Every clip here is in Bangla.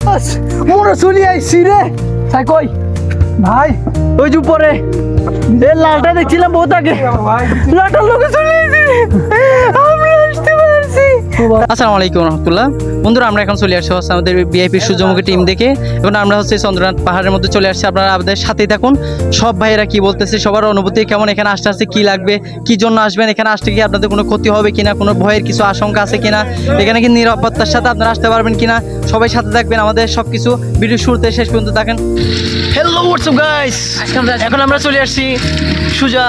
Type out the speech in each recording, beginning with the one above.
মোরা চলি আইছি রে। তাই কই ভাই ওই যে উপরে এ লালটা দেখছিলাম বহুত আগে, লালটার লোকে চলে আইছি আমরা আসতে পারছি। আসসালামু আলাইকুম রহমতুল্লাহ। বন্ধুরা আমরা এখন চলে আসছি আমাদের ভিআইপি সূর্যমুখী টিম দেখে। এখন আমরা হচ্ছে চন্দ্রনাথ পাহাড়ের মধ্যে চলে আসছি। আপনারা আমাদের সাথেই থাকুন। সব ভাইয়েরা কি বলতেছে, সবার অনুভূতি কেমন, এখানে আসতে আসতে কি লাগবে, কি জন্য আসবেন, এখানে আসতে কি আপনাদের কোনো ক্ষতি হবে কিনা, কোনো ভয়ের কিছু আশঙ্কা আছে কিনা, এখানে কি নিরাপত্তার সাথে আপনারা আসতে পারবেন কিনা, সবাই সাথে থাকবেন। আমাদের সবকিছু ভিডিও শুরুতে শেষ পর্যন্ত থাকেন। হ্যালো হোয়াটসঅ্যাপ গাইস, এখন আমরা চলে আসছি সুজা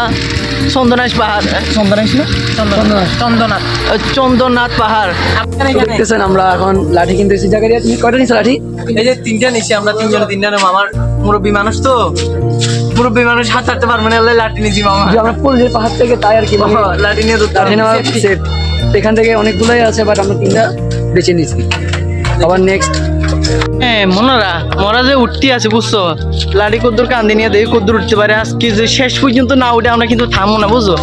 চন্দনাইশ পাহাড়। চন্দনাথ পাহাড়। দেখতেছেন আমরা এখন লাঠি কিনতেছি। জায়গা দিয়ে তুমি কয়টা নিছো লাঠি? এই যে তিনটা নিছি আমরা, তিনটা নেব। আমার মুরব্বী মানুষ তো, মুরব্বী মানুষ হাত ছাড়তে পারবে না, লাঠি নিছি মামা। আমরা পুরুষের পাহাড় থেকে তাই আর কি লাঠি নিয়ে লাঠি নেওয়া সেট। এখান থেকে অনেকগুলোই আছে, বাট আমরা তিনটা বেছে নিছি। আবার নেক্সট হ্যাঁ মরা যে উঠতে আছে বুঝছো, লাঠি কদ্দুর কান্দি নিয়ে দেখি কদ্দুর উঠতে পারে। আজকে যে শেষ পর্যন্ত না উঠে আমরা কিন্তু থামো না বুঝছো,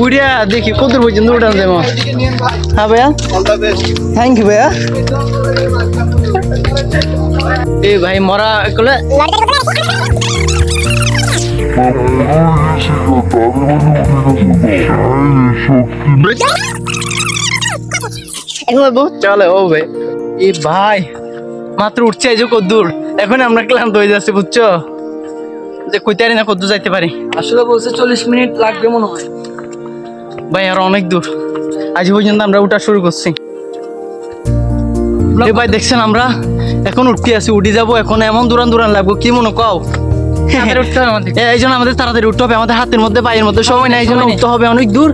উড়িয়া দেখি কদ্দুর পর্যন্ত উঠান যাবো। হ্যাঁ ভাইয়া, থ্যাংক ইউ ভাইয়া। এই ভাই মরা কলে চলে ও ভাই। এই ভাই মাত্র উঠছে এই যে কদ্দুর, এখন আমরা ক্লান্ত হয়ে যাচ্ছি বুঝছো, যে কইতে পারি না কদ্দুর যাইতে পারি। আসলে বলছে 40 মিনিট লাগবে মনে হয় ভাই, আর অনেক দূর। আজ পর্যন্ত আমরা উঠা শুরু করছি। ভাই দেখছেন আমরা এখন উঠতে আছি, উঠে যাবো এখন। এমন দূরান লাগবো কি মনে কও, এই জন্য আমাদের তাড়াতাড়ি উঠতে হবে। আমাদের হাতের মধ্যে পায়ের মধ্যে সময় নাই, এই জন্য উঠতে হবে। অনেক দূর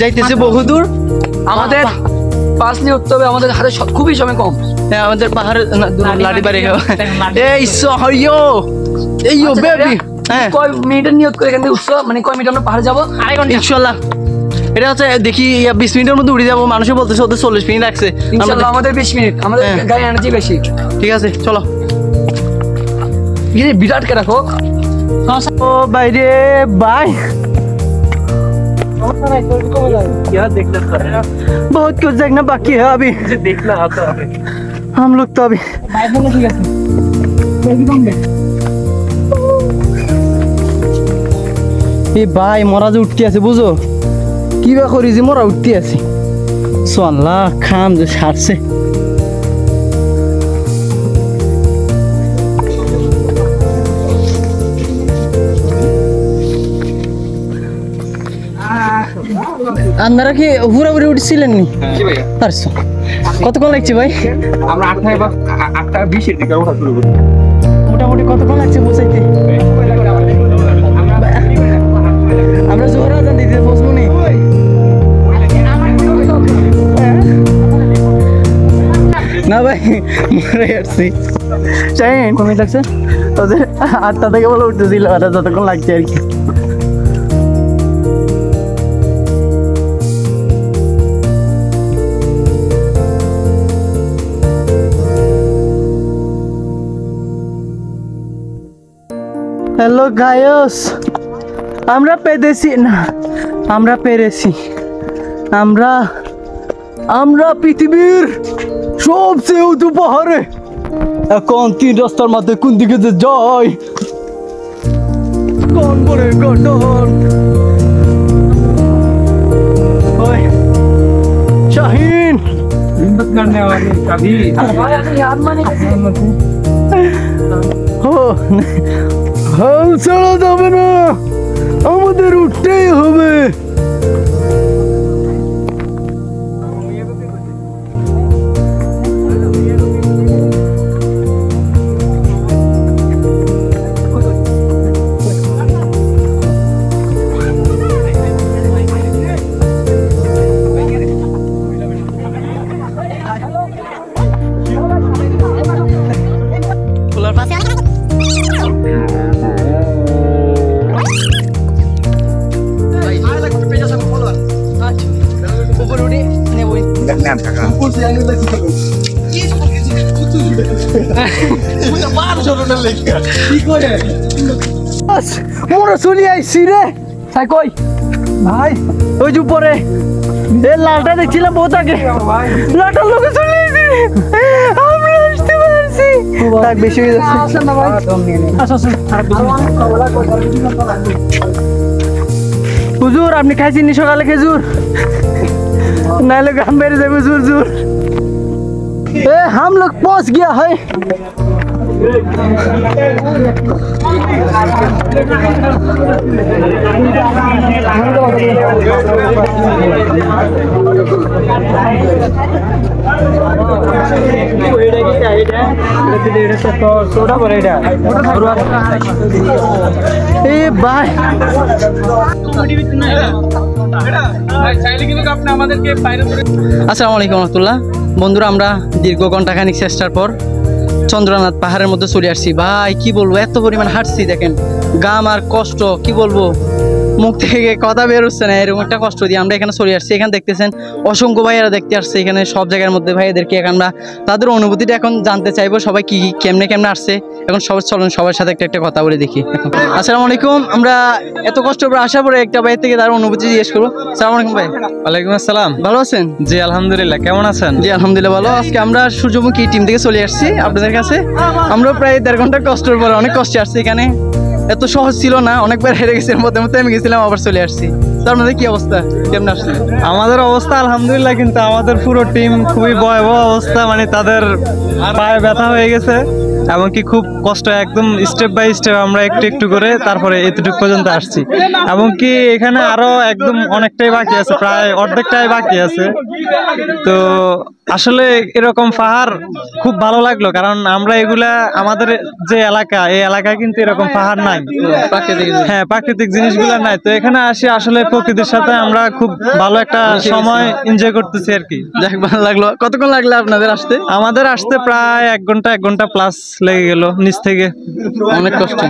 যাইতেছে, বহু দূর। আমাদের পাঁচ নিয়ে উঠতে হবে, আমাদের হাতে খুবই সময় কম। আমাদের পাহাড়ে লাঠি বাড়ি এই সহইও এইও বেবি। হ্যাঁ, কয় মিনিটের নিয়ত করে এখান থেকে উঠছো, মানে কয় মিনিট আমরা পাহাড়ে যাবো? আড়াই ঘন্টা ইনশাআল্লাহ। এটা হচ্ছে দেখি 20 মিনিটের মধ্যে উঠে যাবো। মানুষে বলতেছে ওদের 40 মিনিট লাগছে, ইনশাআল্লাহ আমাদের 20 মিনিট। আমাদের গায়ে এনার্জি বেশি। ঠিক আছে চলো। বিরাট কে রাখো ও বাইরে बाय बहुत कुछ देखना बाकी है अभी, देखना आता है हम लोग तो अभी এই ভাই মরা যে উঠতে আছে বুঝো, কি বা করি যে মরা উঠতে আছে। সোয়াল্লাহ খাম যে সারছে। আপনারা কি পুরোপুরি উঠছিলেন নি? পারছো? কতক্ষণ লাগছে ভাই? আমরা 8:20 দিকে ওঠা শুরু করি। মোটামুটি কতক্ষণ লাগছে পৌঁছাইতে? আমরা জোহর আজান দিতে পৌঁছবো নি? না ভাই মরে আসছি। শাহিন কমে লাগছে ওদের 8টা থেকে বলে উঠতেছিল, আর যতক্ষণ লাগছে আর কি। হ্যালো গায়স, আমরা পেরেছি না, আমরা পেরেছি। আমরা পৃথিবীর সবচেয়ে উঁচু পাহাড়ে। এখন 3 রাস্তার মধ্যে কোন দিকে যে যাই, কোন বড় গঠন। শাহিন হাল ছাড়া যাবে না, আমাদের উঠতেই হবে। মোরা চলি আইছি রে। তাই কই ভাই ওই যে উপরে এ লালটা দেখছিলাম বহুত আগে, লালটার লোকে চলে আইছি আমরা আসতে পারছি। থাক বেশি হয়ে যাচ্ছে হুজুর আপনি খাইছেন নি সকালে খেজুর नाले हम मेरे से जोर जोर हम लोग पहुंच गया है बाय আসসালামু আলাইকুম রহমতুল্লাহ। বন্ধুরা আমরা দীর্ঘ ঘন্টাখানিক চেষ্টার পর চন্দ্রনাথ পাহাড়ের মধ্যে চলে আসছি। ভাই কি বলবো, এত পরিমাণ হাঁটছি, দেখেন গাম আর কষ্ট, কি বলবো, মুখ থেকে কথা বের হচ্ছে না, এরকম একটা কষ্ট দিয়ে আমরা এখানে চলে আসছি। এখানে দেখতেছেন অসংখ্য ভাইয়েরা দেখতে আসছে এখানে সব জায়গার মধ্যে। ভাইয়াদেরকে এখন আমরা তাদের অনুভূতিটা এখন জানতে চাইবো, সবাই কি কেমনে কেমনে আসছে। এখন সবাই চলুন সবার সাথে একটা একটা কথা বলে দেখি। আসসালামু আলাইকুম। আমরা এত কষ্ট করে আসার পরে একটা ভাই থেকে তার অনুভূতি জিজ্ঞেস করবো। আসসালামু আলাইকুম ভাই। ওয়ালাইকুম আসসালাম। ভালো আছেন? জি আলহামদুলিল্লাহ, কেমন আছেন? জি আলহামদুলিল্লাহ ভালো। আজকে আমরা সূর্যমুখী টিম থেকে চলে আসছি আপনাদের কাছে। আমরা প্রায় 1.5 ঘন্টা কষ্টের পরে অনেক কষ্টে আসছি এখানে। এত সহজ ছিল না, অনেকবার হেরে গেছি, মধ্যে মধ্যে আমি গেছিলাম, আবার চলে আসছি। তো আপনাদের কি অবস্থা, কেমন আসছে? আমাদের অবস্থা আলহামদুলিল্লাহ, কিন্তু আমাদের পুরো টিম খুবই ভয়াবহ অবস্থা, মানে তাদের পায়ে ব্যথা হয়ে গেছে, এমনকি খুব কষ্ট, একদম স্টেপ বাই স্টেপ আমরা একটু একটু করে তারপরে এতটুকু পর্যন্ত আসছি। এমনকি এখানে আরো একদম অনেকটাই বাকি আছে, প্রায় অর্ধেকটাই বাকি আছে। তো আসলে এরকম পাহাড় খুব ভালো লাগলো, কারণ আমরা এগুলা আমাদের যে এলাকা, এই এলাকায় কিন্তু এরকম পাহাড় নাই, হ্যাঁ প্রাকৃতিক জিনিসগুলো নাই। তো এখানে আসি আসলে প্রকৃতির সাথে আমরা খুব ভালো একটা সময় এনজয় করতেছি আর কি। দেখ ভালো লাগলো। কতক্ষণ লাগলো আপনাদের আসতে? আমাদের আসতে প্রায় 1 ঘন্টা প্লাস লেগে গেল নিচ থেকে, অনেক কষ্ট।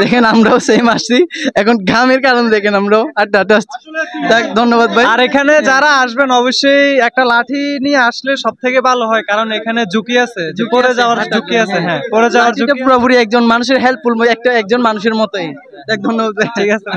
দেখেন আমরাও সেম আসছি, এখন ঘামের কারণে দেখেন আমরাও আড্ডা আসছি। দেখ ধন্যবাদ ভাই। আর এখানে যারা আসবেন অবশ্যই একটা লাঠি নিয়ে আসলে সব থেকে ভালো হয়, কারণ এখানে ঝুঁকি আছে, পড়ে যাওয়ার ঝুঁকি আছে। হ্যাঁ পড়ে যাওয়ার ঝুঁকি, পুরোপুরি একজন মানুষের হেল্পফুল, একজন মানুষের মতোই। দেখ ধন্যবাদ, ঠিক আছে।